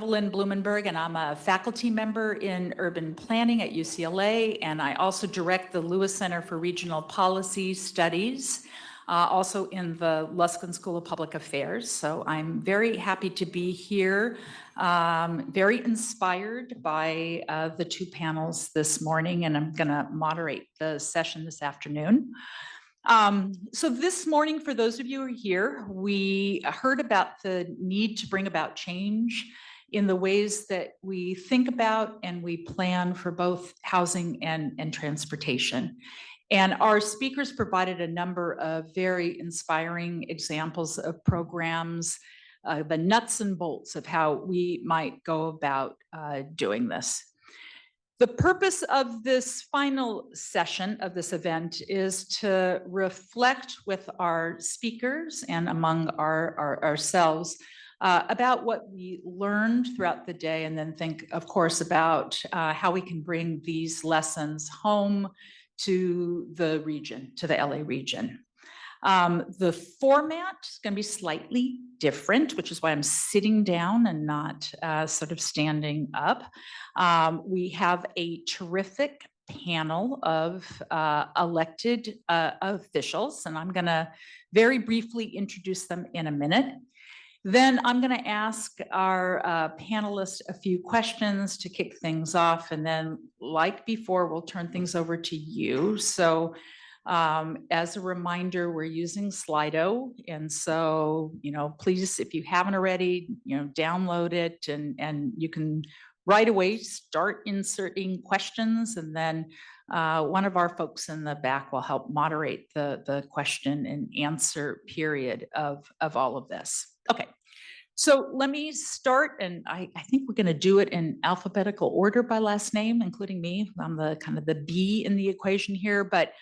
Evelyn Blumenberg, and I'm a faculty member in urban planning at UCLA, and I also direct the Lewis Center for Regional Policy Studies, also in the Luskin School of Public Affairs. So I'm very happy to be here, very inspired by the two panels this morning, and I'm going to moderate the session this afternoon. So this morning, for those of you who are here, we heard about the need to bring about change in the ways that we think about and we plan for both housing and transportation. And our speakers provided a number of very inspiring examples of programs, the nuts and bolts of how we might go about doing this. The purpose of this final session of this event is to reflect with our speakers and among ourselves about what we learned throughout the day, and then think, of course, about how we can bring these lessons home to the region, to the LA region. The format is going to be slightly different, which is why I'm sitting down and not sort of standing up. We have a terrific panel of elected officials, and I'm going to very briefly introduce them in a minute. Then I'm going to ask our panelists a few questions to kick things off, and then, like before, we'll turn things over to you. So as a reminder, we're using Slido, and so, please, if you haven't already, download it, and you can right away start inserting questions, and then one of our folks in the back will help moderate the question and answer period of all of this. Okay, so let me start, and I think we're going to do it in alphabetical order by last name, including me. I'm the kind of the B in the equation here, but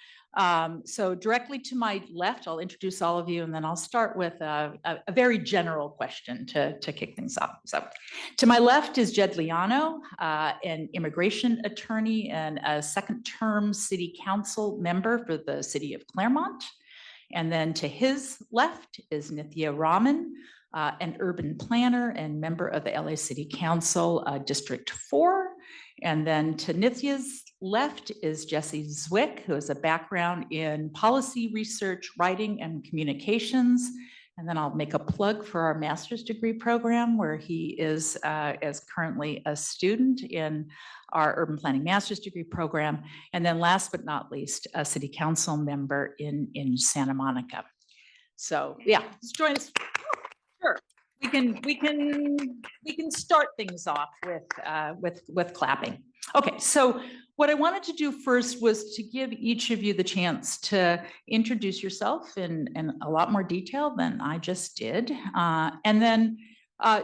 so directly to my left, I'll introduce all of you, and then I'll start with a very general question to kick things off. So to my left is Jed Leano, an immigration attorney and a second-term city council member for the city of Claremont. And then to his left is Nithya Raman, an urban planner and member of the LA City Council, District 4. And then to Nithya's left is Jesse Zwick, who has a background in policy research, writing, and communications. And then I'll make a plug for our master's degree program, where he is currently a student in our urban planning master's degree program. And then last but not least, a city council member in Santa Monica. So yeah, let's join us. Sure. We can start things off with clapping. Okay, so what I wanted to do first was to give each of you the chance to introduce yourself in a lot more detail than I just did, and then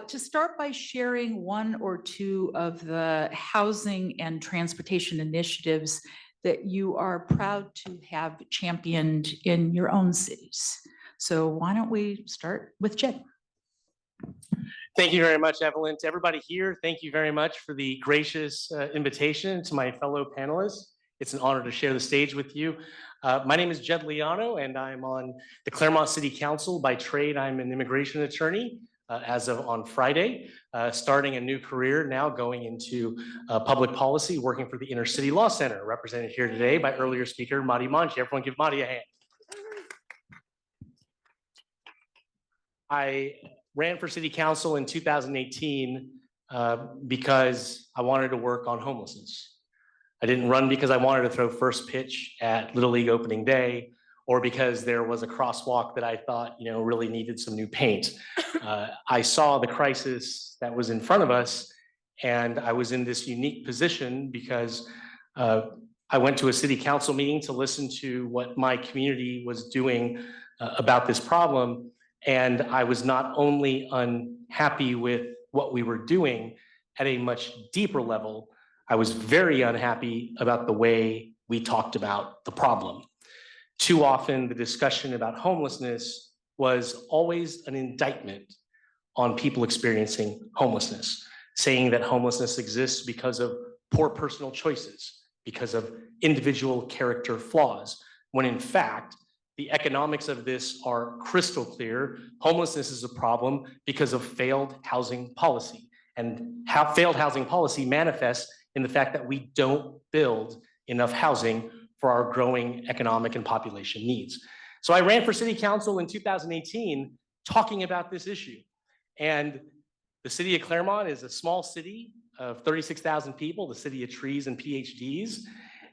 to start by sharing one or two of the housing and transportation initiatives that you are proud to have championed in your own cities. So why don't we start with Jed? Thank you very much, Evelyn. To everybody here, thank you very much for the gracious invitation. To my fellow panelists, it's an honor to share the stage with you. My name is Jed Leano, and I'm on the Claremont City Council. By trade, I'm an immigration attorney as of on Friday, starting a new career now, going into public policy, working for the Inner City Law Center, represented here today by earlier speaker, Madi Manji. Everyone give Madi a hand. I ran for city council in 2018 because I wanted to work on homelessness. I didn't run because I wanted to throw first pitch at Little League opening day, or because there was a crosswalk that I thought, really needed some new paint. I saw the crisis that was in front of us, and I was in this unique position because I went to a city council meeting to listen to what my community was doing about this problem. And I was not only unhappy with what we were doing at a much deeper level, I was very unhappy about the way we talked about the problem. Too often, the discussion about homelessness was always an indictment on people experiencing homelessness, saying that homelessness exists because of poor personal choices, because of individual character flaws, when in fact, the economics of this are crystal clear. Homelessness is a problem because of failed housing policy. And how failed housing policy manifests in the fact that we don't build enough housing for our growing economic and population needs. So I ran for city council in 2018 talking about this issue. And the city of Claremont is a small city of 36,000 people, the city of trees and PhDs.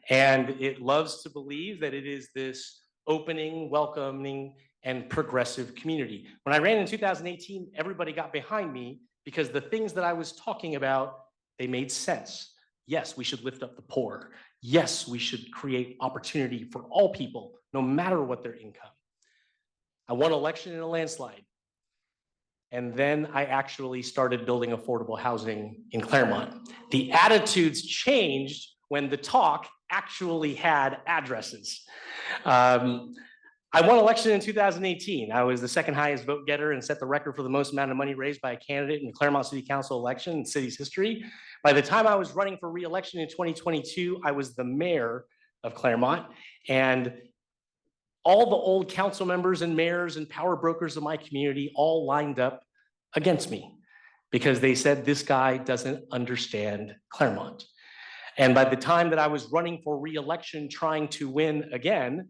And it loves to believe that it is this opening, welcoming, and progressive community. When I ran in 2018, everybody got behind me because the things that I was talking about, they made sense. Yes, we should lift up the poor. Yes, we should create opportunity for all people, no matter what their income. I won election in a landslide. And then I actually started building affordable housing in Claremont. The attitudes changed when the talk actually had addresses. I won election in 2018. I was the second highest vote getter and set the record for the most amount of money raised by a candidate in the Claremont City Council election in the city's history. By the time I was running for re-election in 2022, I was the mayor of Claremont, and all the old council members and mayors and power brokers of my community all lined up against me because they said, this guy doesn't understand Claremont. And by the time that I was running for re-election, trying to win again,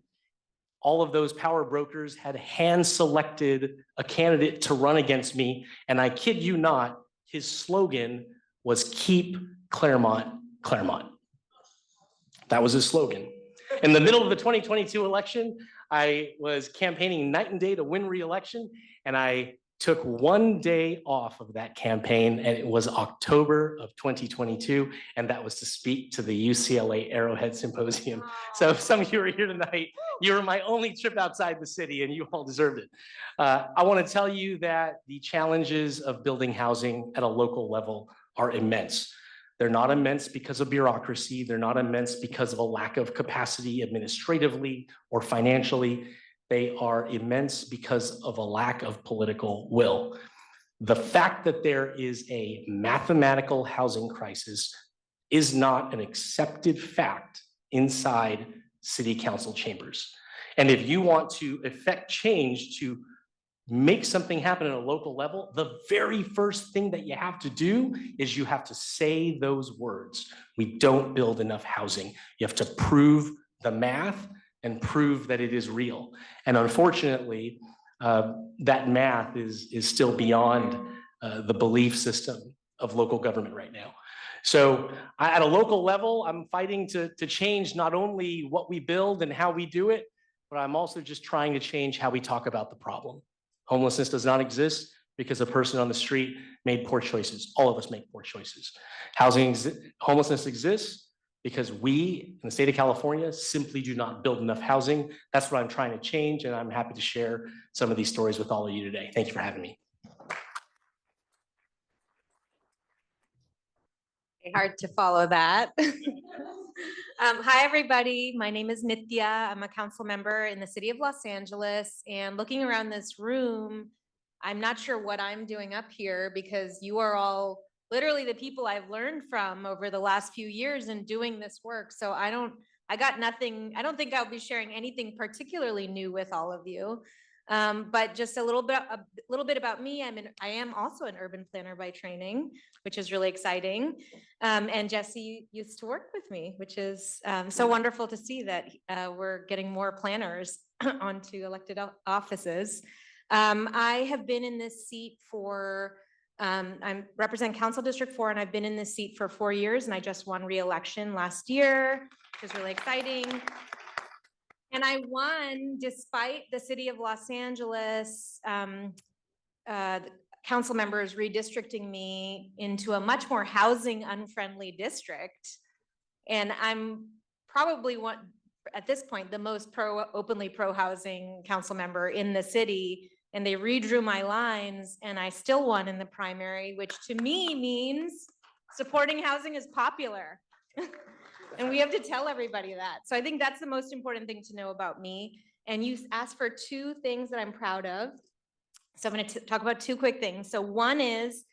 all of those power brokers had hand-selected a candidate to run against me. And I kid you not, his slogan was "Keep Claremont, Claremont." That was his slogan. In the middle of the 2022 election, I was campaigning night and day to win re-election, and I took one day off of that campaign, and it was October of 2022, and that was to speak to the UCLA Arrowhead Symposium. So if some of you are here tonight, you were my only trip outside the city, and you all deserved it. I want to tell you that the challenges of building housing at a local level are immense. They're not immense because of bureaucracy. They're not immense because of a lack of capacity administratively or financially. They are immense because of a lack of political will. The fact that there is a mathematical housing crisis is not an accepted fact inside city council chambers. And if you want to effect change to make something happen at a local level, the very first thing that you have to do is you have to say those words. We don't build enough housing. You have to prove the math and prove that it is real. And unfortunately, that math is still beyond the belief system of local government right now. So at a local level, I'm fighting to change not only what we build and how we do it, but I'm also just trying to change how we talk about the problem. Homelessness does not exist because a person on the street made poor choices. All of us make poor choices. Homelessness exists because we in the state of California simply do not build enough housing. That's what I'm trying to change, and I'm happy to share some of these stories with all of you today. Thank you for having me. Hard to follow that. Hi, everybody. My name is Nithya. I'm a council member in the city of Los Angeles, and looking around this room, I'm not sure what I'm doing up here because you are all literally the people I've learned from over the last few years in doing this work. So I got nothing. I don't think I'll be sharing anything particularly new with all of you. But just a little bit about me. I am also an urban planner by training, which is really exciting. And Jesse used to work with me, which is so wonderful to see that we're getting more planners onto elected offices. I have been in this seat for, I represent Council District 4, and I've been in this seat for 4 years, and I just won re-election last year, which is really exciting. And I won despite the city of Los Angeles council members redistricting me into a much more housing unfriendly district. And I'm probably at this point, the most openly pro-housing council member in the city. And they redrew my lines and I still won in the primary, which to me means supporting housing is popular. And we have to tell everybody that. So I think that's the most important thing to know about me. And you asked for 2 things that I'm proud of. So I'm going to talk about 2 quick things. So one is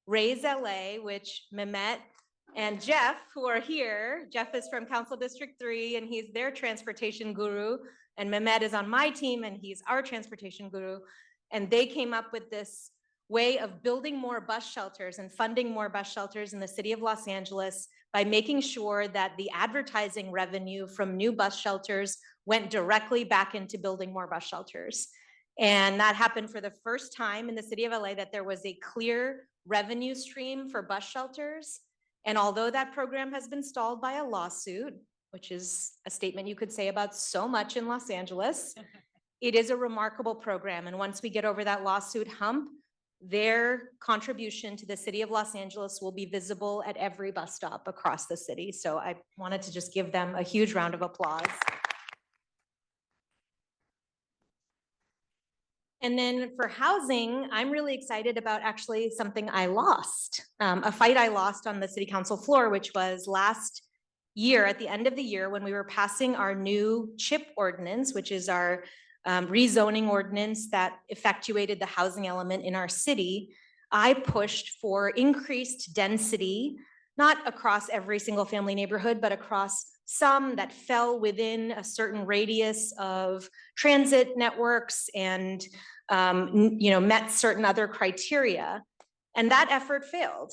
Raise LA, which Mehmet and Jeff, who are here. Jeff is from Council District 3 and he's their transportation guru. And Mehmet is on my team and he's our transportation guru. And they came up with this way of building more bus shelters and funding more bus shelters in the city of Los Angeles by making sure that the advertising revenue from new bus shelters went directly back into building more bus shelters. And that happened for the first time in the city of LA, that there was a clear revenue stream for bus shelters. And although that program has been stalled by a lawsuit, which is a statement you could say about so much in Los Angeles, it is a remarkable program. And once we get over that lawsuit hump, their contribution to the city of Los Angeles will be visible at every bus stop across the city. So I wanted to just give them a huge round of applause. And then for housing, I'm really excited about actually something I lost, a fight I lost on the city council floor, which was last year, at the end of the year, when we were passing our new CHIP ordinance, which is our rezoning ordinance that effectuated the housing element in our city. I pushed for increased density, not across every single family neighborhood, but across some that fell within a certain radius of transit networks and met certain other criteria. And that effort failed.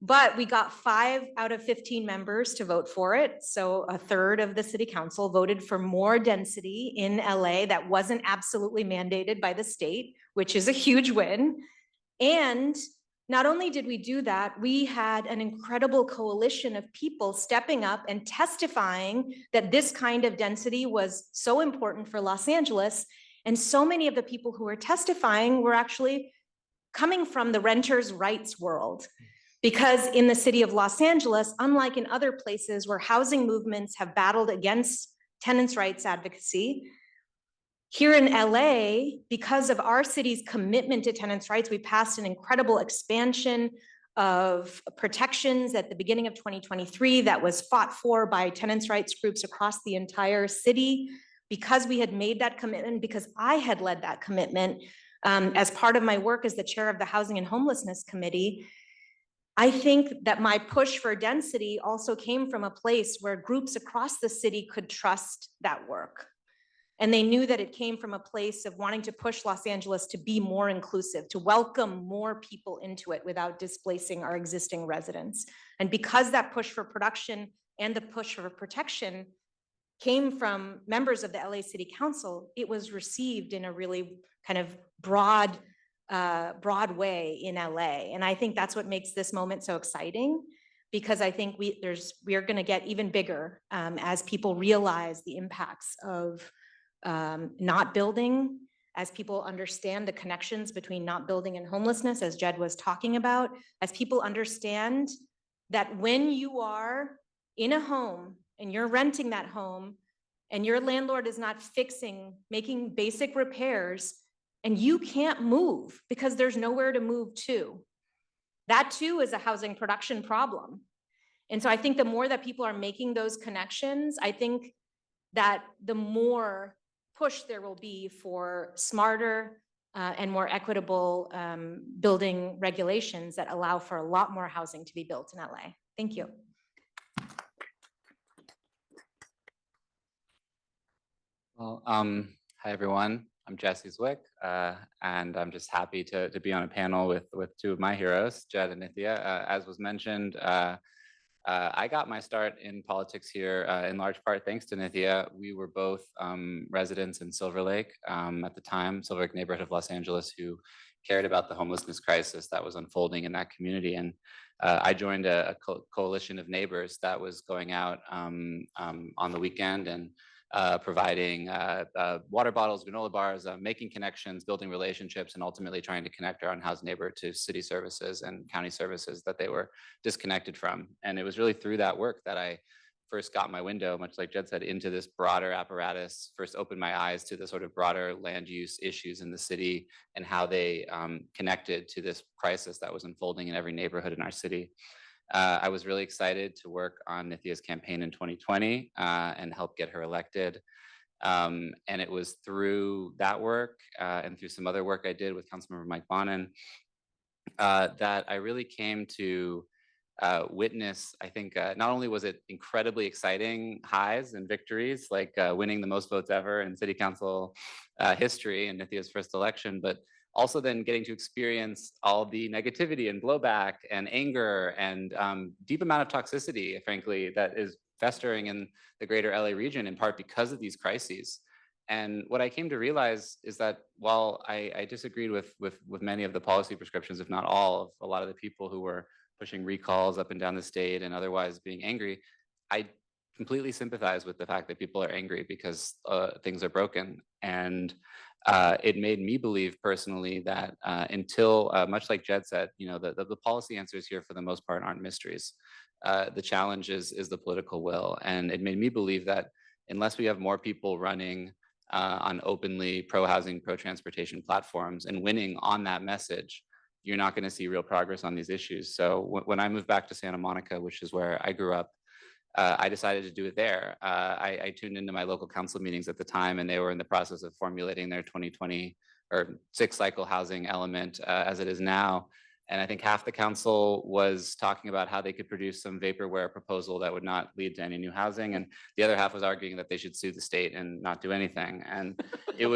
But we got 5 out of 15 members to vote for it. So a third of the city council voted for more density in LA that wasn't absolutely mandated by the state, which is a huge win. And not only did we do that, we had an incredible coalition of people stepping up and testifying that this kind of density was so important for Los Angeles. And so many of the people who were testifying were actually coming from the renters' rights world. Because in the city of Los Angeles, unlike in other places where housing movements have battled against tenants' rights advocacy, here in LA, because of our city's commitment to tenants' rights, we passed an incredible expansion of protections at the beginning of 2023 that was fought for by tenants' rights groups across the entire city. Because we had made that commitment, because I had led that commitment as part of my work as the chair of the Housing and Homelessness Committee, I think that my push for density also came from a place where groups across the city could trust that work. And they knew that it came from a place of wanting to push Los Angeles to be more inclusive, to welcome more people into it without displacing our existing residents. And because that push for production and the push for protection came from members of the LA City Council, it was received in a really kind of broad way in LA. And I think that's what makes this moment so exciting, because I think we are going to get even bigger as people realize the impacts of not building, as people understand the connections between not building and homelessness, as Jed was talking about, as people understand that when you are in a home and you're renting that home and your landlord is not making basic repairs, and you can't move because there's nowhere to move to. That too is a housing production problem. And so I think the more that people are making those connections, I think that the more push there will be for smarter and more equitable building regulations that allow for a lot more housing to be built in LA. Thank you. Well, hi everyone. I'm Jesse Zwick, and I'm just happy to be on a panel with 2 of my heroes, Jed and Nithya. As was mentioned, I got my start in politics here in large part thanks to Nithya. We were both residents in Silver Lake at the time, Silver Lake neighborhood of Los Angeles, who cared about the homelessness crisis that was unfolding in that community. And I joined a coalition of neighbors that was going out on the weekend and providing water bottles, granola bars, making connections, building relationships, and ultimately trying to connect our unhoused neighbor to city services and county services that they were disconnected from. And it was really through that work that I first got my window, much like Jed said, into this broader apparatus, first opened my eyes to the sort of broader land use issues in the city and how they connected to this crisis that was unfolding in every neighborhood in our city. I was really excited to work on Nithya's campaign in 2020 and help get her elected. And it was through that work and through some other work I did with Councilmember Mike Bonin that I really came to witness, I think, not only was it incredibly exciting highs and victories, like winning the most votes ever in city council history in Nithya's first election, but also then getting to experience all the negativity and blowback and anger and deep amount of toxicity, frankly, that is festering in the greater LA region, in part because of these crises. And what I came to realize is that while I disagreed with many of the policy prescriptions, if not all, of a lot of the people who were pushing recalls up and down the state and otherwise being angry, I completely sympathize with the fact that people are angry because things are broken. And it made me believe personally that until, much like Jed said, the policy answers here for the most part aren't mysteries. The challenge is the political will. And it made me believe that unless we have more people running on openly pro-housing, pro-transportation platforms and winning on that message, you're not going to see real progress on these issues. So when I moved back to Santa Monica, which is where I grew up, I decided to do it there. I tuned into my local council meetings at the time, and they were in the process of formulating their 2020 or 6 cycle housing element as it is now. And I think half the council was talking about how they could produce some vaporware proposal that would not lead to any new housing. And the other half was arguing that they should sue the state and not do anything. And that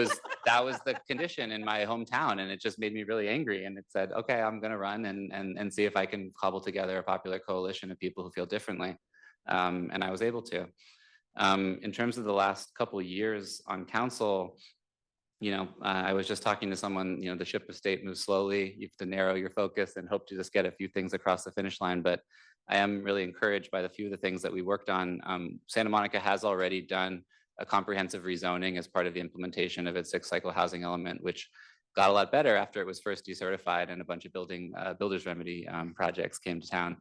was the condition in my hometown. And it just made me really angry. And it said, okay, I'm going to run and see if I can cobble together a popular coalition of people who feel differently. And I was able to. In terms of the last couple of years on council, I was just talking to someone, the ship of state moves slowly. You have to narrow your focus and hope to just get a few things across the finish line. But I am really encouraged by the few of the things that we worked on. Santa Monica has already done a comprehensive rezoning as part of the implementation of its 6 cycle housing element, which got a lot better after it was first decertified and a bunch of builder's remedy projects came to town.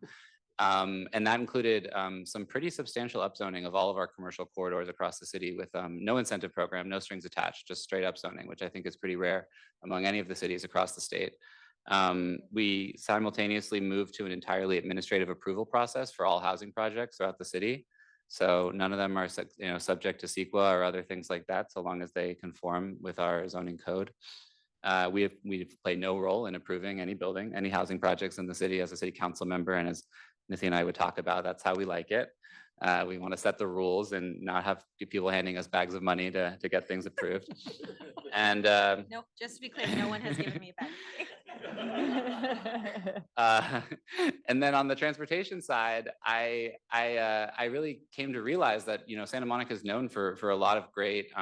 And that included some pretty substantial upzoning of all of our commercial corridors across the city with no incentive program, no strings attached, just straight upzoning, which I think is pretty rare among any of the cities across the state. We simultaneously moved to an entirely administrative approval process for all housing projects throughout the city. So none of them are subject to CEQA or other things like that, so long as they conform with our zoning code. We've played no role in approving any housing projects in the city as a city council member, and as Nithya and I would talk about, that's how we like it. We want to set the rules and not have people handing us bags of money to get things approved. And Nope, just to be clear, no one has given me a bag. And then on the transportation side, I really came to realize that Santa Monica is known for a lot of great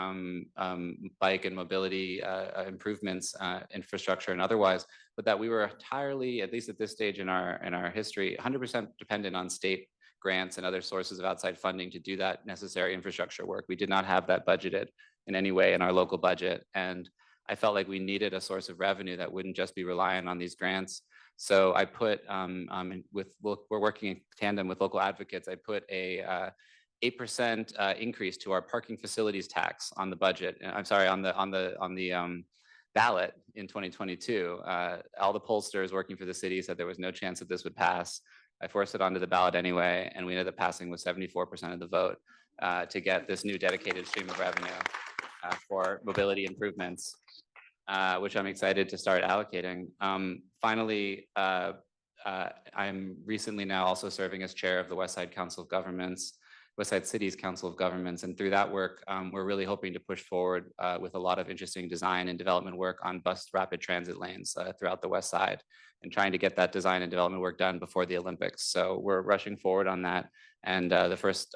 bike and mobility improvements, infrastructure and otherwise, but that we were entirely, at least at this stage in our history, 100% dependent on state grants and other sources of outside funding to do that necessary infrastructure work. We did not have that budgeted in any way in our local budget, and I felt like we needed a source of revenue that wouldn't just be reliant on these grants. So I put, we're working in tandem with local advocates. I put a 8% increase to our parking facilities tax on the budget. I'm sorry, on the ballot in 2022. All the pollsters working for the city said there was no chance that this would pass. I forced it onto the ballot anyway, and we ended up passing with 74% of the vote to get this new dedicated stream of revenue for mobility improvements, which I'm excited to start allocating. Finally, I'm recently now also serving as chair of the West Side Council of Governments, West Side City's Council of Governments. And through that work, we're really hoping to push forward with a lot of interesting design and development work on bus rapid transit lanes throughout the West Side, and trying to get that design and development work done before the Olympics. So we're rushing forward on that. And the first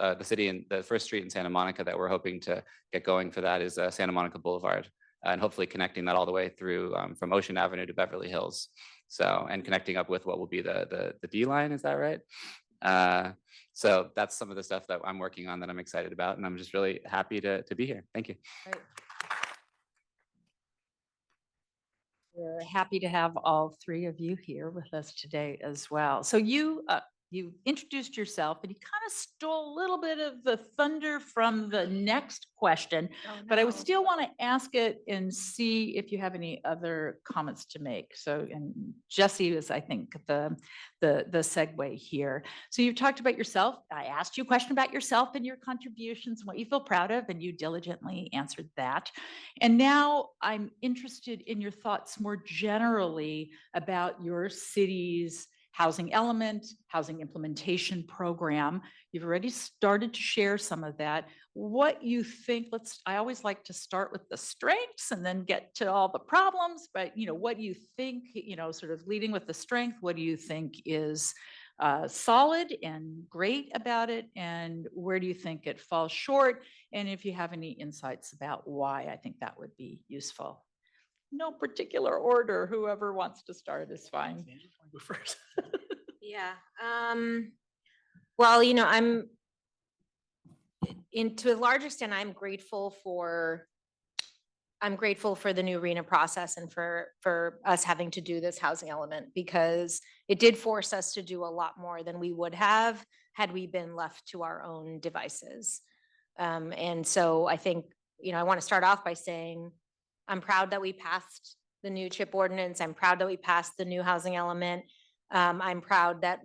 street in Santa Monica that we're hoping to get going for that is Santa Monica Boulevard, and hopefully connecting that all the way through from Ocean Avenue to Beverly Hills. So, and connecting up with what will be the D line, is that right? So that's some of the stuff that I'm working on that I'm excited about, and I'm just really happy to be here. Thank you. Great. We're happy to have all 3 of you here with us today as well. So you introduced yourself, and you kind of stole a little bit of the thunder from the next question, but I would still want to ask it and see if you have any other comments to make. So, and Jesse is, I think, the segue here. So you've talked about yourself. I asked you a question about yourself and your contributions and what you feel proud of, and you diligently answered that. And now I'm interested in your thoughts more generally about your city's housing element, housing implementation program. You've already started to share some of that. What you think, I always like to start with the strengths and then get to all the problems, but what do you think, sort of leading with the strength, what do you think is solid and great about it? And where do you think it falls short? And if you have any insights about why, I think that would be useful. No particular order. Whoever wants to start is fine. Go first. Yeah. Well, I'm to a large extent, I'm grateful for the new RENA process and for us having to do this housing element, because it did force us to do a lot more than we would have had we been left to our own devices. And so I think, I want to start off by saying I'm proud that we passed the new CHIP ordinance. I'm proud that we passed the new housing element. I'm proud that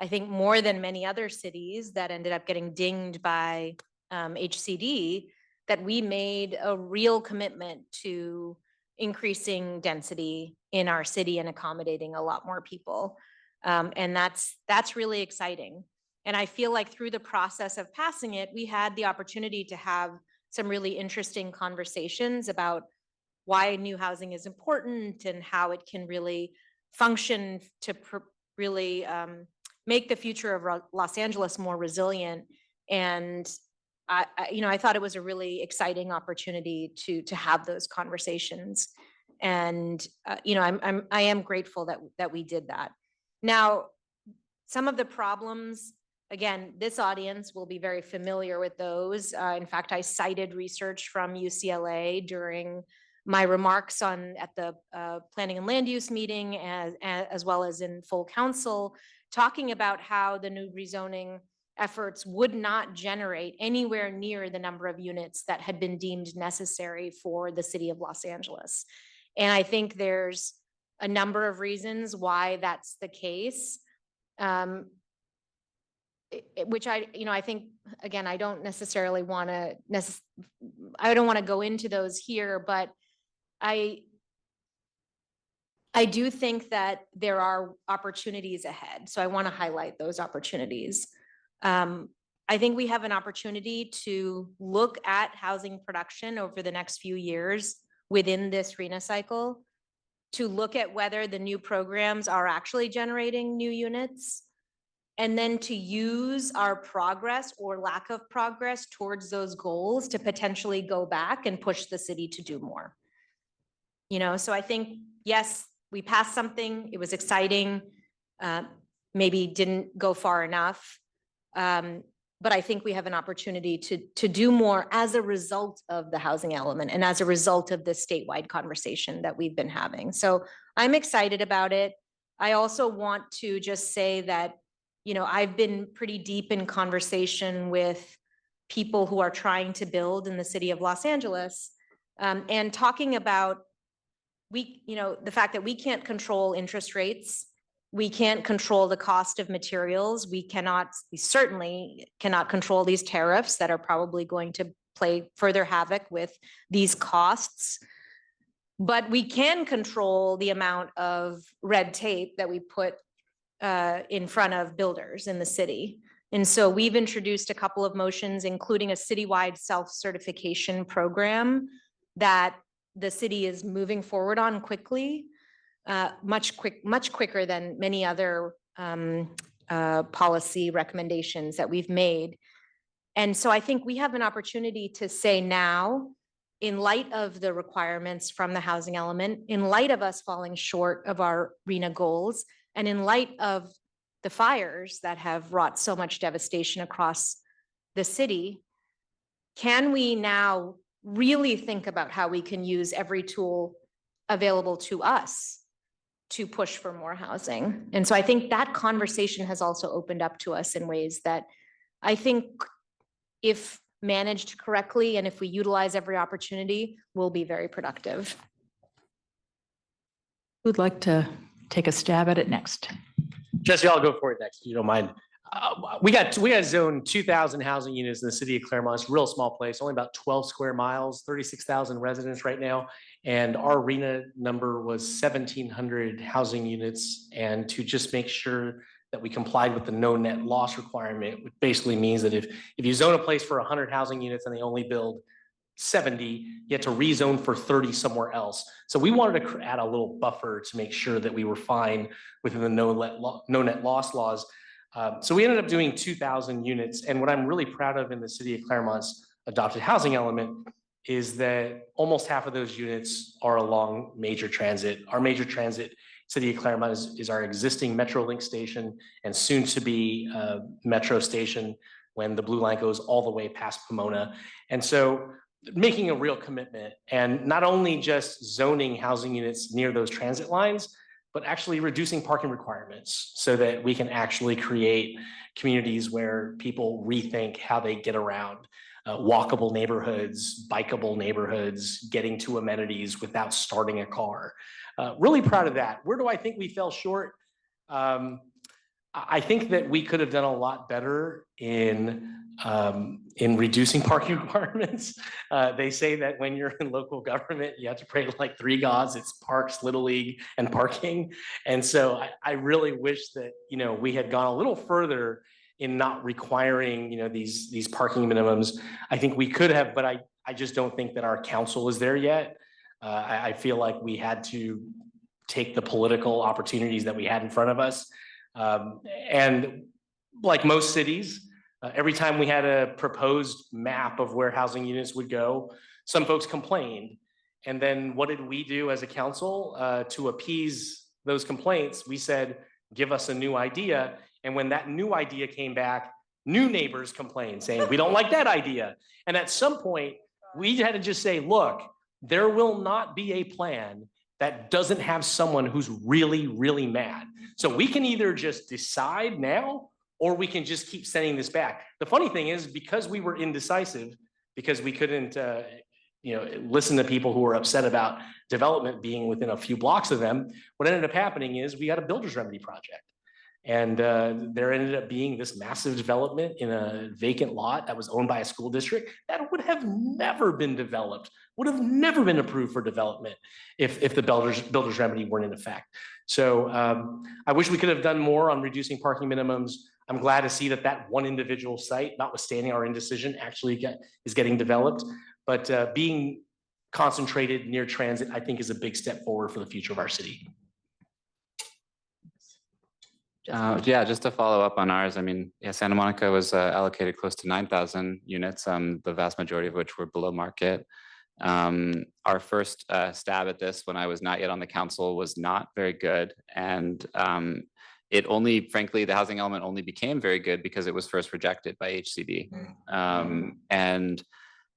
I think more than many other cities that ended up getting dinged by HCD, that we made a real commitment to increasing density in our city and accommodating a lot more people. And that's really exciting. And I feel like through the process of passing it, we had the opportunity to have some really interesting conversations about why new housing is important and how it can really function to really make the future of Los Angeles more resilient. And I thought it was a really exciting opportunity to have those conversations. And I am grateful that we did that. Now, some of the problems, again, this audience will be very familiar with those. In fact, I cited research from UCLA during my remarks at the Planning and Land Use meeting, as well as in full council, talking about how the new rezoning efforts would not generate anywhere near the number of units that had been deemed necessary for the city of Los Angeles. And I think there's a number of reasons why that's the case. Which I think, again, I don't necessarily want to go into those here, but I do think that there are opportunities ahead. So I want to highlight those opportunities. I think we have an opportunity to look at housing production over the next few years within this RENA cycle, to look at whether the new programs are actually generating new units, and then to use our progress or lack of progress towards those goals to potentially go back and push the city to do more. So I think, yes, we passed something, it was exciting, maybe didn't go far enough. But I think we have an opportunity to do more as a result of the housing element and as a result of this statewide conversation that we've been having. So I'm excited about it. I also want to just say that, I've been pretty deep in conversation with people who are trying to build in the city of Los Angeles, and talking about the fact that we can't control interest rates. We can't control the cost of materials. We certainly cannot control these tariffs that are probably going to play further havoc with these costs. But we can control the amount of red tape that we put in front of builders in the city. And so we've introduced a couple of motions, including a citywide self-certification program that the city is moving forward on quickly, much quicker than many other policy recommendations that we've made. And so I think we have an opportunity to say now, in light of the requirements from the housing element, in light of us falling short of our RENA goals, and in light of the fires that have wrought so much devastation across the city, can we now really think about how we can use every tool available to us to push for more housing? And so I think that conversation has also opened up to us in ways that I think, if managed correctly and if we utilize every opportunity, will be very productive. Who'd like to take a stab at it next? Jesse, I'll go for it next, if you don't mind. We got zoned 2,000 housing units in the city of Claremont. It's a real small place, only about 12 square miles, 36,000 residents right now. And our arena number was 1,700 housing units. And to just make sure that we complied with the no net loss requirement, which basically means that if you zone a place for 100 housing units and they only build 70, you have to rezone for 30 somewhere else. So we wanted to add a little buffer to make sure that we were fine within the no net loss laws. So we ended up doing 2,000 units. And what I'm really proud of in the city of Claremont's adopted housing element is that almost half of those units are along major transit. Our major transit, city of Claremont, is our existing Metrolink station and soon to be metro station when the blue line goes all the way past Pomona. And so making a real commitment and not only just zoning housing units near those transit lines, but actually reducing parking requirements so that we can actually create communities where people rethink how they get around, walkable neighborhoods, bikeable neighborhoods, getting to amenities without starting a car. Really proud of that. Where do I think we fell short? I think that we could have done a lot better in reducing parking requirements. They say that when you're in local government, you have to pray to like 3 gods. It's parks, Little League, and parking. And so I really wish that, we had gone a little further in not requiring, these parking minimums. I think we could have, but I just don't think that our council is there yet. I feel like we had to take the political opportunities that we had in front of us. And like most cities, every time we had a proposed map of where housing units would go, some folks complained. And then what did we do as a council to appease those complaints? We said, give us a new idea. And when that new idea came back, new neighbors complained saying, we don't like that idea. And at some point, we had to just say, look, there will not be a plan that doesn't have someone who's really, really mad. So we can either just decide now, or we can just keep sending this back. The funny thing is, because we were indecisive, because we couldn't listen to people who were upset about development being within a few blocks of them, what ended up happening is we got a builder's remedy project. And there ended up being this massive development in a vacant lot that was owned by a school district that would have never been developed, would have never been approved for development if the builder's remedy weren't in effect. So I wish we could have done more on reducing parking minimums. I'm glad to see that one individual site, notwithstanding our indecision, actually is getting developed. But being concentrated near transit, I think, is a big step forward for the future of our city. Yeah, just to follow up on ours, Santa Monica was allocated close to 9,000 units, the vast majority of which were below market. Our first stab at this when I was not yet on the council was not very good. And frankly, the housing element only became very good because it was first rejected by HCD. And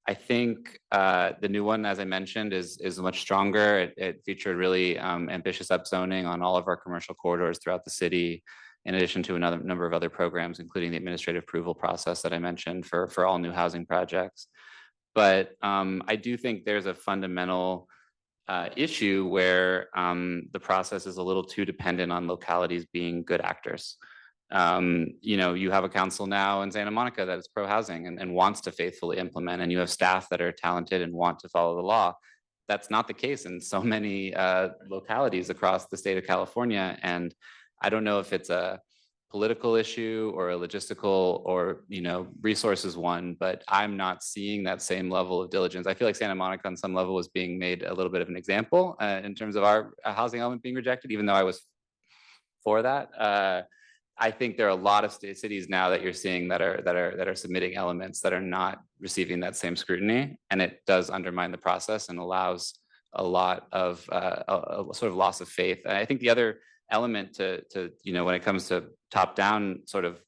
I think the new one, as I mentioned, is much stronger. It featured really ambitious upzoning on all of our commercial corridors throughout the city, in addition to another number of other programs, including the administrative approval process that I mentioned for all new housing projects. But I do think there's a fundamental issue where the process is a little too dependent on localities being good actors. You have a council now in Santa Monica that is pro-housing and wants to faithfully implement, and you have staff that are talented and want to follow the law. That's not the case in so many localities across the state of California. And I don't know if it's a political issue or a logistical or resources one, but I'm not seeing that same level of diligence. I feel like Santa Monica on some level was being made a little bit of an example in terms of our housing element being rejected, even though I was for that. I think there are a lot of cities now that you're seeing that are submitting elements that are not receiving that same scrutiny, and it does undermine the process and allows a lot of a sort of loss of faith. And I think the other element to when it comes to top-down sort of,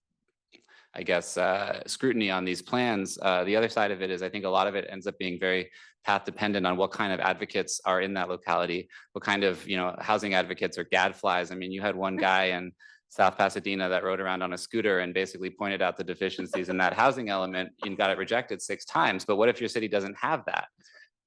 I guess, scrutiny on these plans, the other side of it is I think a lot of it ends up being very path dependent on what kind of advocates are in that locality, what kind of housing advocates or gadflies. You had one guy in South Pasadena that rode around on a scooter and basically pointed out the deficiencies in that housing element and got it rejected 6 times. But what if your city doesn't have that?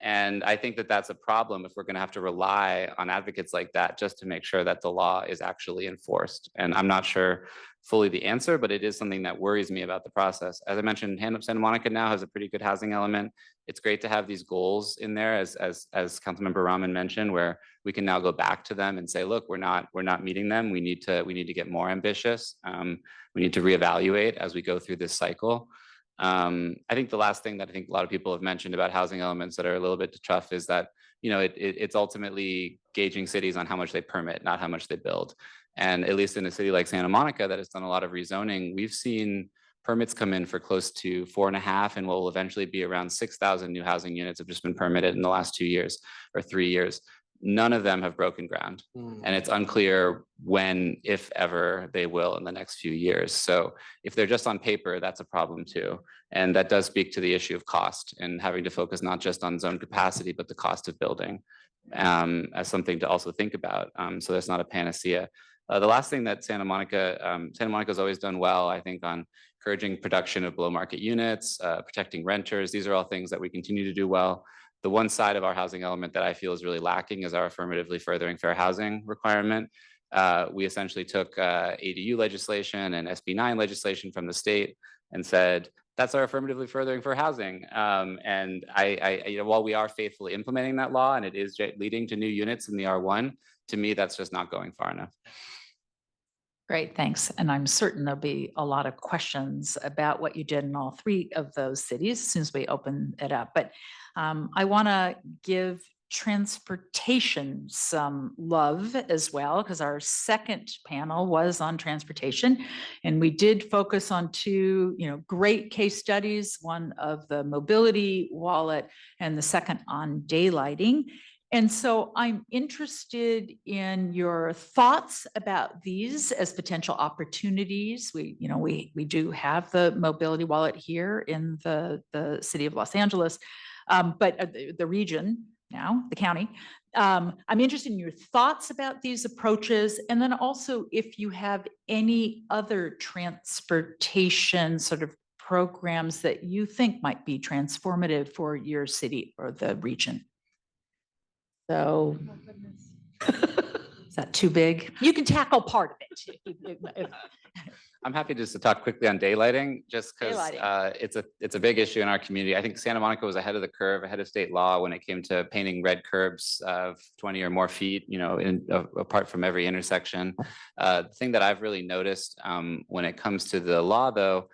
And I think that that's a problem if we're going to have to rely on advocates like that just to make sure that the law is actually enforced. And I'm not sure fully the answer, but it is something that worries me about the process. As I mentioned, Hand Up Santa Monica now has a pretty good housing element. It's great to have these goals in there, as Councilmember Raman mentioned, where we can now go back to them and say, look, we're not meeting them. We need to get more ambitious. We need to reevaluate as we go through this cycle. I think the last thing that I think a lot of people have mentioned about housing elements that are a little bit tough is that, you know, it's ultimately gauging cities on how much they permit, not how much they build. And at least in a city like Santa Monica that has done a lot of rezoning, we've seen permits come in for close to 4.5 and what will eventually be around 6,000 new housing units have just been permitted in the last 2 years or 3 years. None of them have broken ground. And it's unclear when, if ever, they will in the next few years. So if they're just on paper, that's a problem too. And that does speak to the issue of cost and having to focus not just on zone capacity, but the cost of building as something to also think about. So that's not a panacea. The last thing that Santa Monica has always done well, I think, on encouraging production of below market units, protecting renters. These are all things that we continue to do well. The one side of our housing element that I feel is really lacking is our affirmatively furthering fair housing requirement. We essentially took ADU legislation and SB 9 legislation from the state and said, that's our affirmatively furthering fair housing. And while we are faithfully implementing that law and it is leading to new units in the R1, to me, that's just not going far enough. Great, thanks. And I'm certain there'll be a lot of questions about what you did in all 3 of those cities as soon as we open it up. But I want to give transportation some love as well, because our second panel was on transportation. And we did focus on 2, great case studies, one of the mobility wallet and the second on daylighting. And so I'm interested in your thoughts about these as potential opportunities. We do have the mobility wallet here in the city of Los Angeles, but the region now, the county. I'm interested in your thoughts about these approaches, and then also if you have any other transportation sort of programs that you think might be transformative for your city or the region. So, is that too big? You can tackle part of it. I'm happy just to talk quickly on daylighting, just because it's a big issue in our community. I think Santa Monica was ahead of the curve, ahead of state law when it came to painting red curbs of 20 or more feet, apart from every intersection. The thing that I've really noticed when it comes to the law, though,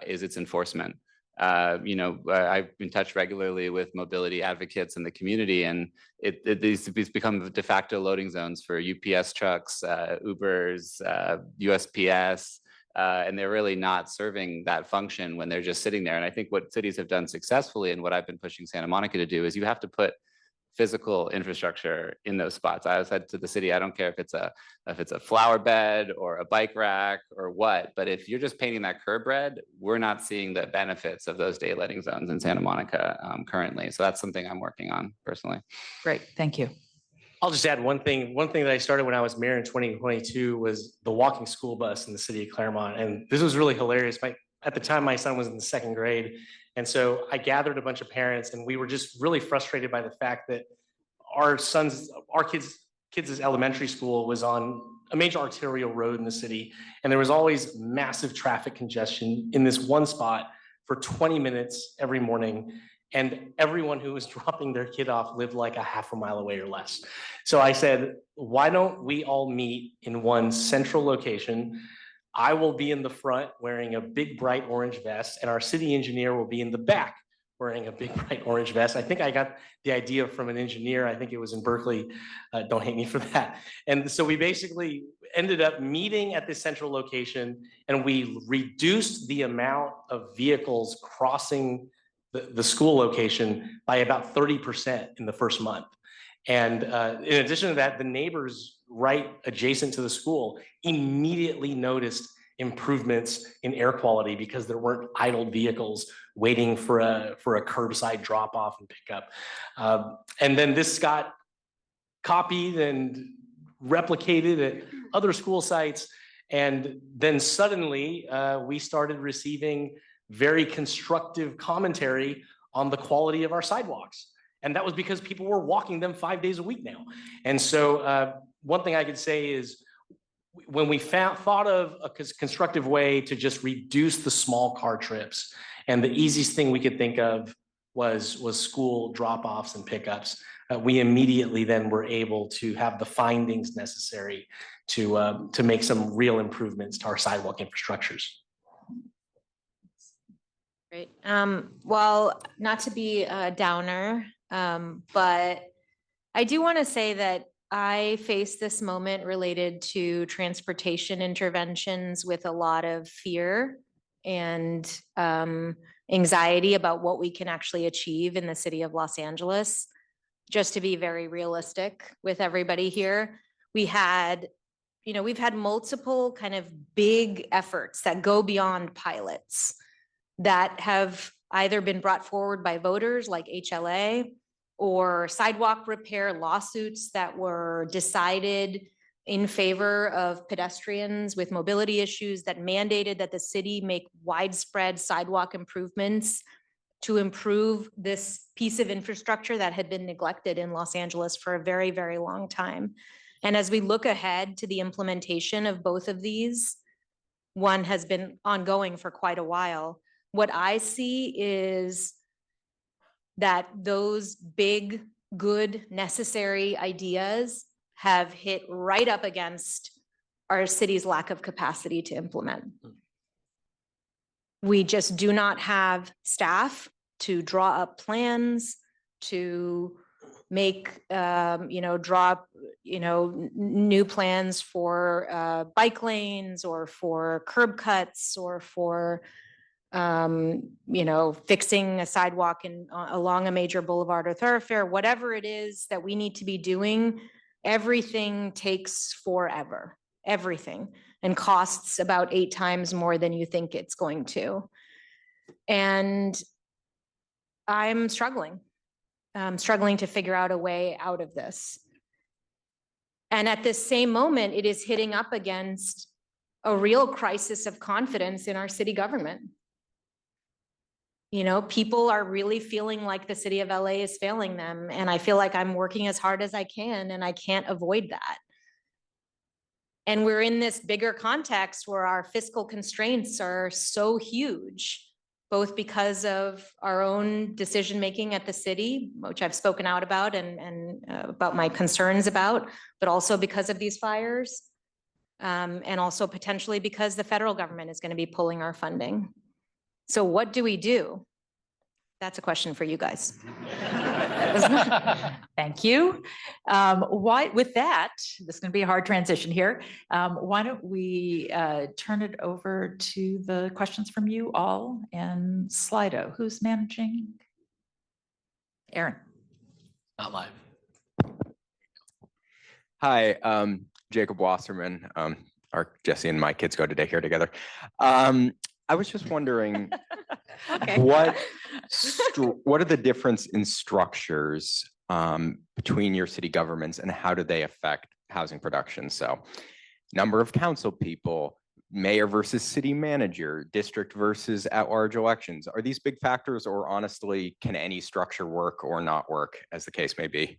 is its enforcement. I've been in touch regularly with mobility advocates in the community, and these become de facto loading zones for UPS trucks, Ubers, USPS, and they're really not serving that function when they're just sitting there. And I think what cities have done successfully, and what I've been pushing Santa Monica to do, is you have to put physical infrastructure in those spots. I said to the city, I don't care if it's a flower bed or a bike rack or what, but if you're just painting that curb red, we're not seeing the benefits of those daylighting zones in Santa Monica currently. So that's something I'm working on personally. Great, thank you. I'll just add one thing. One thing that I started when I was mayor in 2022 was the walking school bus in the city of Claremont. And this was really hilarious. At the time, my son was in the 2nd grade. And so I gathered a bunch of parents, and we were just really frustrated by the fact that our kids' elementary school was on a major arterial road in the city. And there was always massive traffic congestion in this one spot for 20 minutes every morning. And everyone who was dropping their kid off lived like a half a mile away or less. So I said, why don't we all meet in one central location? I will be in the front wearing a big bright orange vest, and our city engineer will be in the back wearing a big bright orange vest. I think I got the idea from an engineer. I think it was in Berkeley. Don't hate me for that. And so we basically ended up meeting at this central location, and we reduced the amount of vehicles crossing the school location by about 30% in the first month. And in addition to that, the neighbors right adjacent to the school immediately noticed improvements in air quality because there weren't idled vehicles waiting for a curbside drop off and pickup. And then this got copied and replicated at other school sites. And then suddenly we started receiving very constructive commentary on the quality of our sidewalks. And that was because people were walking them 5 days a week now. And so one thing I could say is when we thought of a constructive way to just reduce the small car trips, and the easiest thing we could think of was school drop-offs and pickups, we immediately then were able to have the findings necessary to make some real improvements to our sidewalk infrastructures. Great. Well, not to be a downer, but I do want to say that I face this moment related to transportation interventions with a lot of fear and anxiety about what we can actually achieve in the city of Los Angeles. Just to be very realistic with everybody here, we've had multiple kind of big efforts that go beyond pilots that have either been brought forward by voters like HLA, or sidewalk repair lawsuits that were decided in favor of pedestrians with mobility issues that mandated that the city make widespread sidewalk improvements to improve this piece of infrastructure that had been neglected in Los Angeles for a very, very long time. And as we look ahead to the implementation of both of these, one has been ongoing for quite a while. What I see is that those big, good, necessary ideas have hit right up against our city's lack of capacity to implement. We just do not have staff to draw up plans, to make, draw up, new plans for bike lanes or for curb cuts or for fixing a sidewalk along a major boulevard or thoroughfare, whatever it is that we need to be doing. Everything takes forever, everything, and costs about 8 times more than you think it's going to. And I'm struggling to figure out a way out of this. And at this same moment, it is hitting up against a real crisis of confidence in our city government. People are really feeling like the city of LA is failing them. And I feel like I'm working as hard as I can, and I can't avoid that. And we're in this bigger context where our fiscal constraints are so huge, both because of our own decision-making at the city, which I've spoken out about and about my concerns about, but also because of these fires. And also potentially because the federal government is going to be pulling our funding. So what do we do? That's a question for you guys. Thank you. With that, this is going to be a hard transition here. Why don't we turn it over to the questions from you all, and Slido, who's managing? Aaron. Not live. Hi, Jacob Wasserman. Jesse and my kids go to daycare together. I was just wondering, Okay. what are the difference in structures between your city governments, and how do they affect housing production? So number of council people, mayor versus city manager, district versus at-large elections. Are these big factors, or honestly, can any structure work or not work, as the case may be?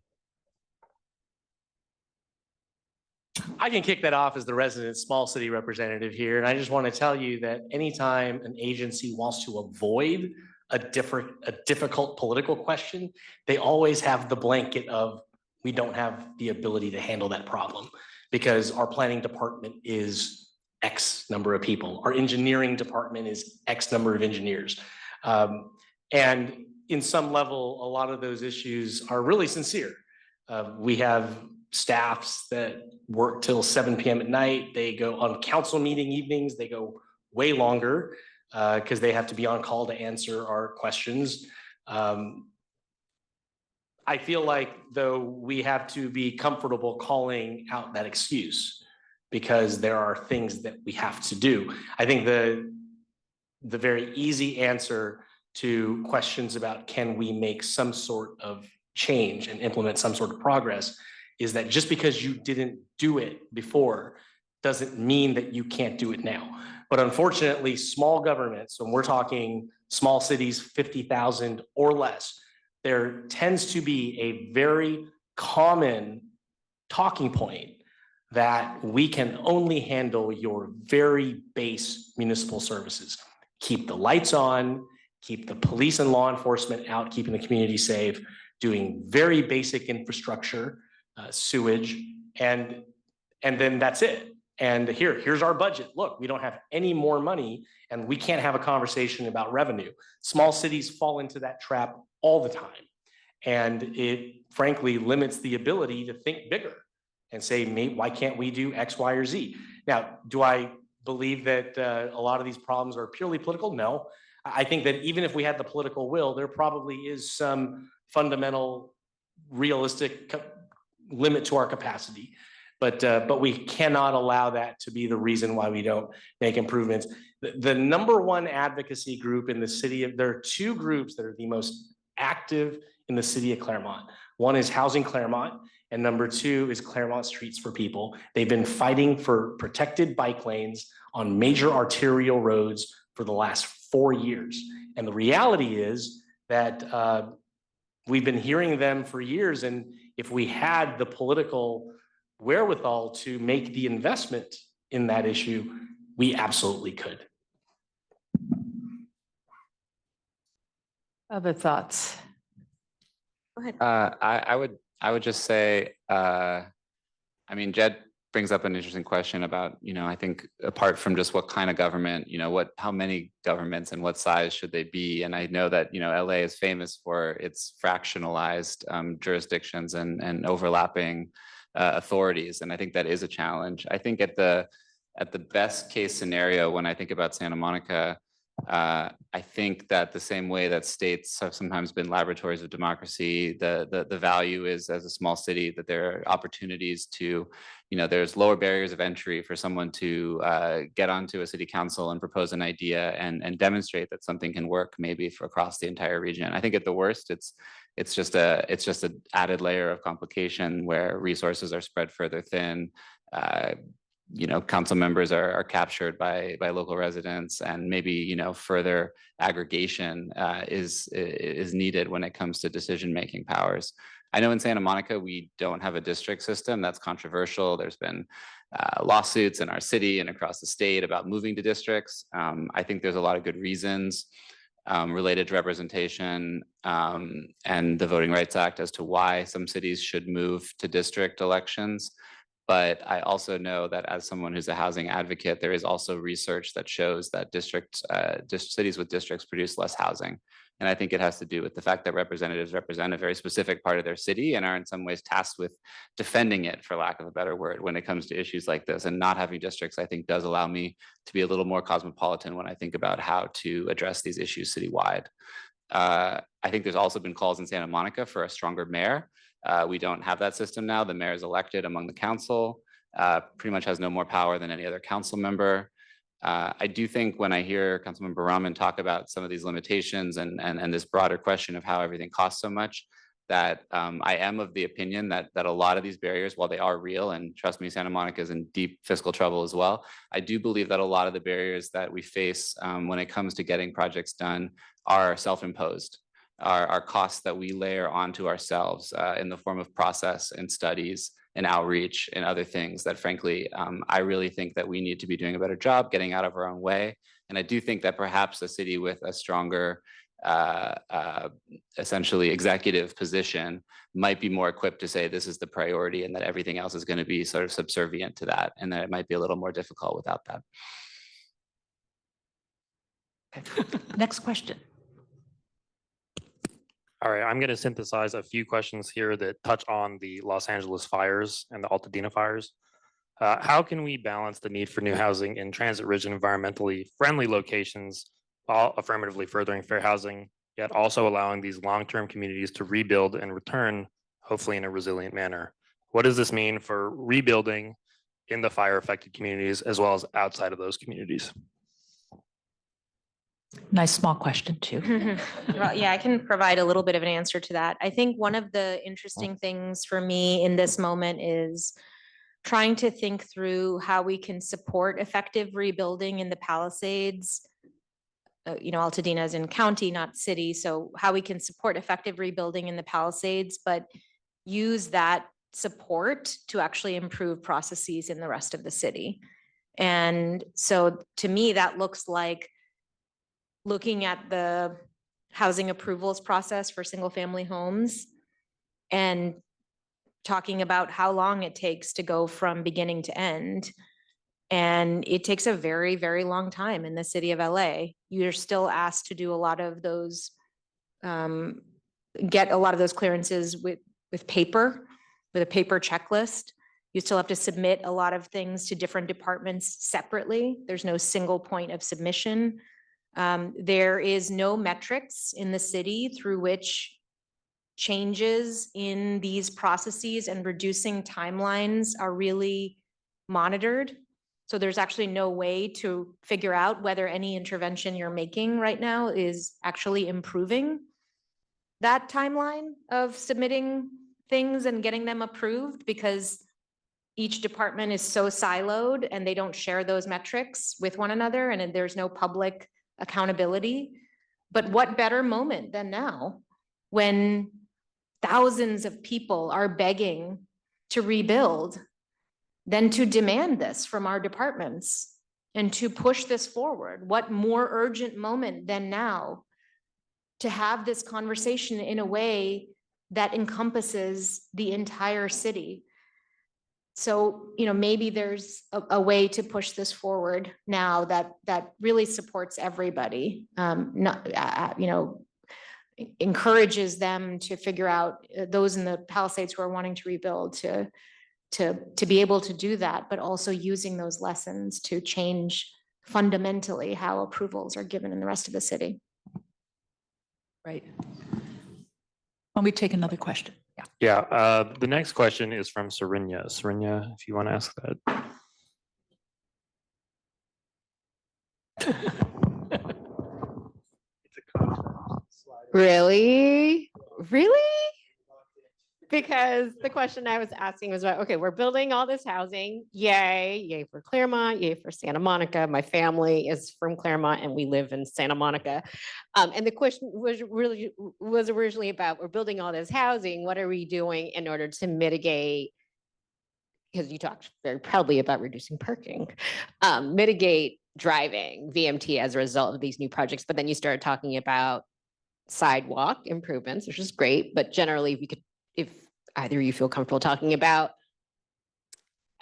I can kick that off as the resident small city representative here. And I just want to tell you that anytime an agency wants to avoid a difficult political question, they always have the blanket of, we don't have the ability to handle that problem because our planning department is X number of people. Our engineering department is X number of engineers. And in some level, a lot of those issues are really sincere. We have staffs that work till 7 p.m. at night. They go on council meeting evenings. They go way longer because they have to be on call to answer our questions. I feel like, though, we have to be comfortable calling out that excuse because there are things that we have to do. I think the very easy answer to questions about can we make some sort of change and implement some sort of progress is that just because you didn't do it before doesn't mean that you can't do it now. But unfortunately, small governments, when we're talking small cities, 50,000 or less, there tends to be a very common talking point that we can only handle your very base municipal services. Keep the lights on, keep the police and law enforcement out, keeping the community safe, doing very basic infrastructure, sewage, and then that's it. And here's our budget. Look, we don't have any more money and we can't have a conversation about revenue. Small cities fall into that trap all the time. And it frankly limits the ability to think bigger and say, why can't we do X, Y, or Z? Now, do I believe that a lot of these problems are purely political? No. I think that even if we had the political will, there probably is some fundamental, realistic limit to our capacity. But we cannot allow that to be the reason why we don't make improvements. The number one advocacy group in the city, there are two groups that are the most active in the city of Claremont. One is Housing Claremont, and number two is Claremont Streets for People. They've been fighting for protected bike lanes on major arterial roads for the last 4 years. And the reality is that we've been hearing them for years, and if we had the political wherewithal to make the investment in that issue, we absolutely could. Other thoughts? Go ahead. I would just say, I mean, Jed brings up an interesting question about, I think apart from just what kind of government, how many governments and what size should they be? And I know that, LA is famous for its fractionalized jurisdictions and overlapping authorities. And I think that is a challenge. I think at the best case scenario, when I think about Santa Monica, I think that the same way that states have sometimes been laboratories of democracy, the value is, as a small city, that there are opportunities to, there's lower barriers of entry for someone to get onto a city council and propose an idea and demonstrate that something can work maybe for across the entire region. I think at the worst, it's just an added layer of complication where resources are spread further thin. Council members are captured by local residents, and maybe further aggregation is needed when it comes to decision-making powers. I know in Santa Monica we don't have a district system. That's controversial. There's been lawsuits in our city and across the state about moving to districts. I think there's a lot of good reasons related to representation and the Voting Rights Act as to why some cities should move to district elections. But I also know that as someone who's a housing advocate, there is also research that shows that cities with districts produce less housing. And I think it has to do with the fact that representatives represent a very specific part of their city and are in some ways tasked with defending it, for lack of a better word, when it comes to issues like this. And not having districts, I think, does allow me to be a little more cosmopolitan when I think about how to address these issues citywide. I think there's also been calls in Santa Monica for a stronger mayor. We don't have that system now. The mayor is elected among the council, pretty much has no more power than any other council member. I do think when I hear Councilmember Raman talk about some of these limitations and this broader question of how everything costs so much, that I am of the opinion that a lot of these barriers, while they are real, and trust me, Santa Monica is in deep fiscal trouble as well, I do believe that a lot of the barriers that we face when it comes to getting projects done are self-imposed. Are costs that we layer onto ourselves in the form of process and studies and outreach and other things that, frankly, I really think that we need to be doing a better job getting out of our own way. And I do think that perhaps a city with a stronger, essentially executive position might be more equipped to say this is the priority and that everything else is going to be sort of subservient to that, and that it might be a little more difficult without that. Next question. All right, I'm going to synthesize a few questions here that touch on the Los Angeles fires and the Altadena fires. How can we balance the need for new housing in transit-rich and environmentally friendly locations while affirmatively furthering fair housing, yet also allowing these long-term communities to rebuild and return, hopefully in a resilient manner? What does this mean for rebuilding in the fire-affected communities as well as outside of those communities? Nice small question too. Well, yeah, I can provide a little bit of an answer to that. I think one of the interesting things for me in this moment is trying to think through how we can support effective rebuilding in the Palisades Altadena is in county, not city, so how we can support effective rebuilding in the Palisades, but use that support to actually improve processes in the rest of the city. And so to me, that looks like looking at the housing approvals process for single family homes and talking about how long it takes to go from beginning to end. And it takes a very, very long time in the city of LA. You're still asked to do a lot of those, get a lot of those clearances with paper, with a paper checklist. You still have to submit a lot of things to different departments separately. There's no single point of submission. There is no metrics in the city through which changes in these processes and reducing timelines are really monitored. So there's actually no way to figure out whether any intervention you're making right now is actually improving that timeline of submitting things and getting them approved, because each department is so siloed and they don't share those metrics with one another, and there's no public accountability. But what better moment than now, when thousands of people are begging to rebuild, than to demand this from our departments and to push this forward? What more urgent moment than now to have this conversation in a way that encompasses the entire city? So, maybe there's a way to push this forward now that really supports everybody, encourages them to figure out, those in the Palisades who are wanting to rebuild, to be able to do that, but also using those lessons to change fundamentally how approvals are given in the rest of the city. Right. When we take another question. Yeah. Yeah, the next question is from Sarinya. Sarinya, if you want to ask that. Really? Because the question I was asking was about, okay, we're building all this housing. Yay for Claremont, yay for Santa Monica. My family is from Claremont and we live in Santa Monica. And the question was originally about, we're building all this housing. What are we doing in order to mitigate? Because you talked very proudly about reducing parking, mitigate driving VMT as a result of these new projects. But then you started talking about sidewalk improvements, which is great. But generally, if either you feel comfortable talking about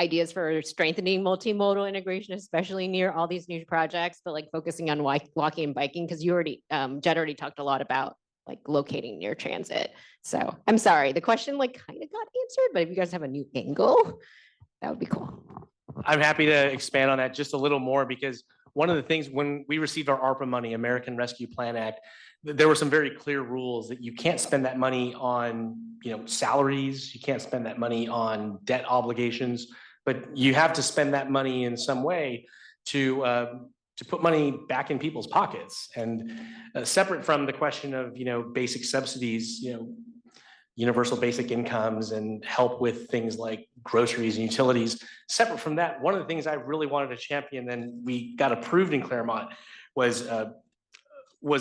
ideas for strengthening multimodal integration, especially near all these new projects, but like focusing on walking and biking, because Jen already talked a lot about like locating near transit. So I'm sorry, the question like kind of got answered, but if you guys have a new angle, that would be cool. I'm happy to expand on that just a little more, because one of the things when we received our ARPA money, American Rescue Plan Act, there were some very clear rules that you can't spend that money on, salaries, you can't spend that money on debt obligations, but you have to spend that money in some way to put money back in people's pockets. And separate from the question of, basic subsidies, universal basic incomes and help with things like groceries and utilities. Separate from that, one of the things I really wanted to champion, and we got approved in Claremont, was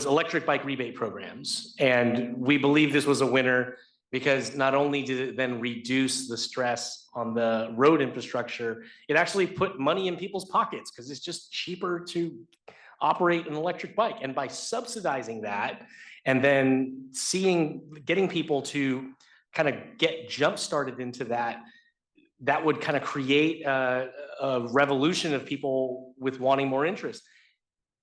electric bike rebate programs. And we believe this was a winner because not only did it then reduce the stress on the road infrastructure, it actually put money in people's pockets because it's just cheaper to operate an electric bike. And by subsidizing that and then getting people to kind of get jump started into that, that would kind of create a revolution of people with wanting more interest.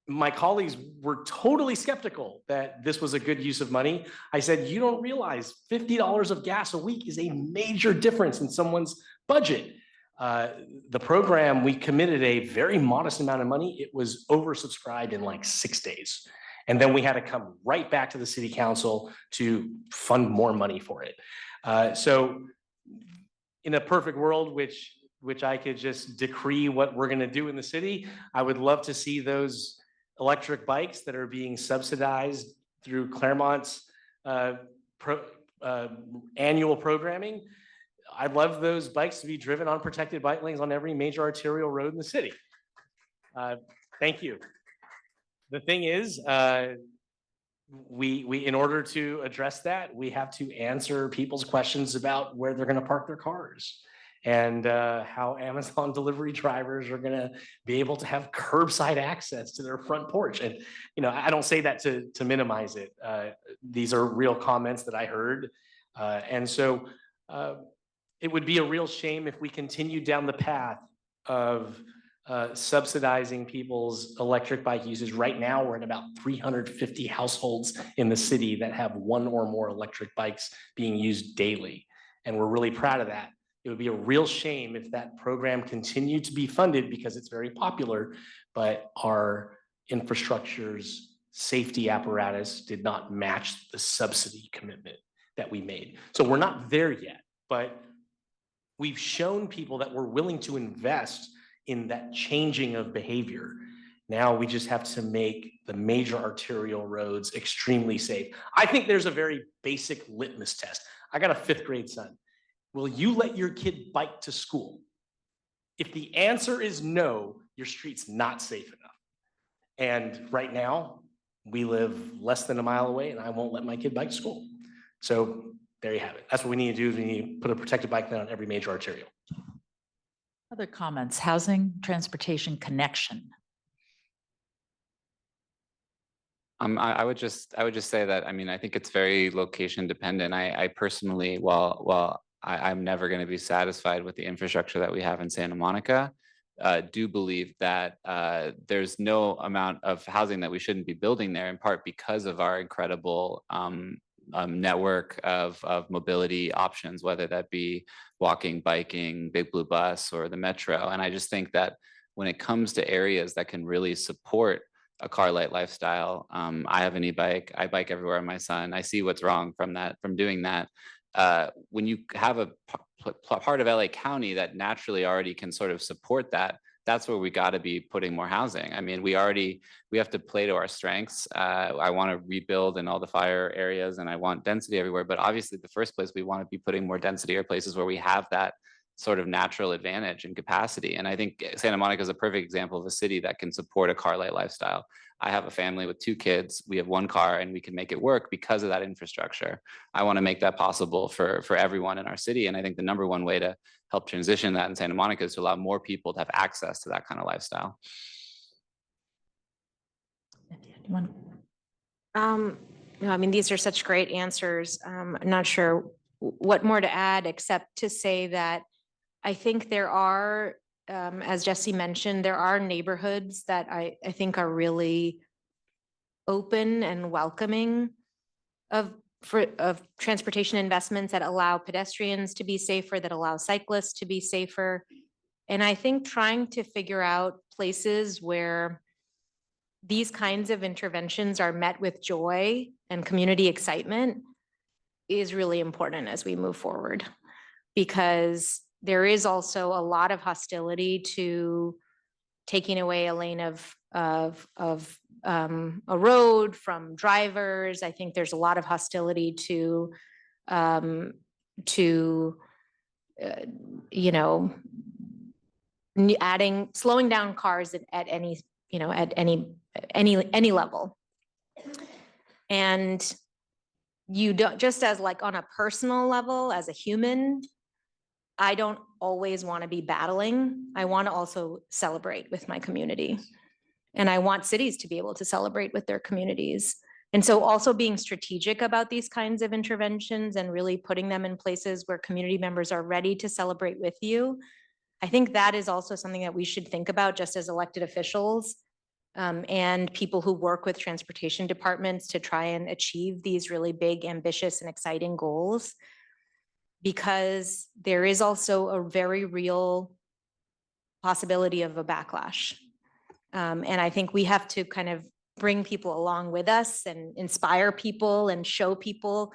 My colleagues were totally skeptical that this was a good use of money. I said, you don't realize $50 of gas a week is a major difference in someone's budget. The program, we committed a very modest amount of money. It was oversubscribed in like 6 days. And then we had to come right back to the city council to fund more money for it. So in a perfect world, which I could just decree what we're gonna do in the city, I would love to see those electric bikes that are being subsidized through Claremont's annual programming. I'd love those bikes to be driven on protected bike lanes on every major arterial road in the city. Thank you. The thing is, we in order to address that, we have to answer people's questions about where they're going to park their cars and how Amazon delivery drivers are going to be able to have curbside access to their front porch. And I don't say that to minimize it. These are real comments that I heard, and so it would be a real shame if we continue down the path of subsidizing people's electric bike usage. Right now, we're at about 350 households in the city that have one or more electric bikes being used daily. And we're really proud of that. It would be a real shame if that program continued to be funded because it's very popular, but our infrastructure's safety apparatus did not match the subsidy commitment that we made. So we're not there yet, but we've shown people that we're willing to invest in that changing of behavior. Now we just have to make the major arterial roads extremely safe. I think there's a very basic litmus test. I got a 5th grade son. Will you let your kid bike to school? If the answer is no, your street's not safe enough. And right now, we live less than a mile away and I won't let my kid bike to school. So there you have it. That's what we need to do is we need to put a protected bike lane on every major arterial. Other comments, housing, transportation connection. I would just say that, I think it's very location dependent. I personally, while I'm never going to be satisfied with the infrastructure that we have in Santa Monica, do believe that there's no amount of housing that we shouldn't be building there, in part because of our incredible network of mobility options, whether that be walking, biking, Big Blue Bus, or the Metro. And I just think that when it comes to areas that can really support a car light lifestyle, I have an e-bike, I bike everywhere with my son. I see what's wrong from doing that. When you have a part of LA County that naturally already can sort of support that, that's where we got to be putting more housing. We have to play to our strengths. I want to rebuild in all the fire areas and I want density everywhere. But obviously the first place we want to be putting more density are places where we have that sort of natural advantage and capacity. And I think Santa Monica is a perfect example of a city that can support a car light lifestyle. I have a family with 2 kids. We have 1 car and we can make it work because of that infrastructure. I want to make that possible for everyone in our city. And I think the number one way to help transition that in Santa Monica is to allow more people to have access to that kind of lifestyle. These are such great answers. I'm not sure what more to add, except to say that I think there are, as Jesse mentioned, there are neighborhoods that I think are really open and welcoming of transportation investments that allow pedestrians to be safer, that allow cyclists to be safer. And I think trying to figure out places where these kinds of interventions are met with joy and community excitement is really important as we move forward, because there is also a lot of hostility to taking away a lane of a road from drivers. I think there's a lot of hostility to slowing down cars at any level. And you don't, just as like on a personal level, as a human, I don't always want to be battling. I want to also celebrate with my community. And I want cities to be able to celebrate with their communities. And so also being strategic about these kinds of interventions and really putting them in places where community members are ready to celebrate with you. I think that is also something that we should think about just as elected officials and people who work with transportation departments to try and achieve these really big, ambitious, and exciting goals. Because there is also a very real possibility of a backlash. And I think we have to kind of bring people along with us and inspire people and show people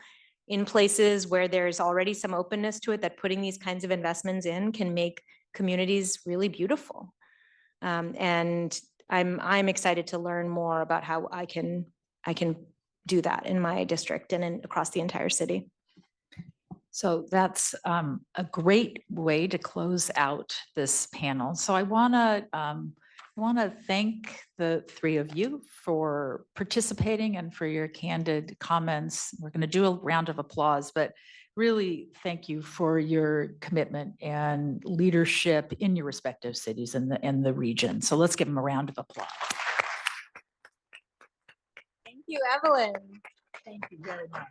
in places where there's already some openness to it, that putting these kinds of investments in can make communities really beautiful. And I'm excited to learn more about how I can do that in my district and across the entire city. So that's a great way to close out this panel. So I want to I want to thank the three of you for participating and for your candid comments. We're going to do a round of applause, but really thank you for your commitment and leadership in your respective cities and the region. So let's give them a round of applause. Thank you, Evelyn. Thank you very much.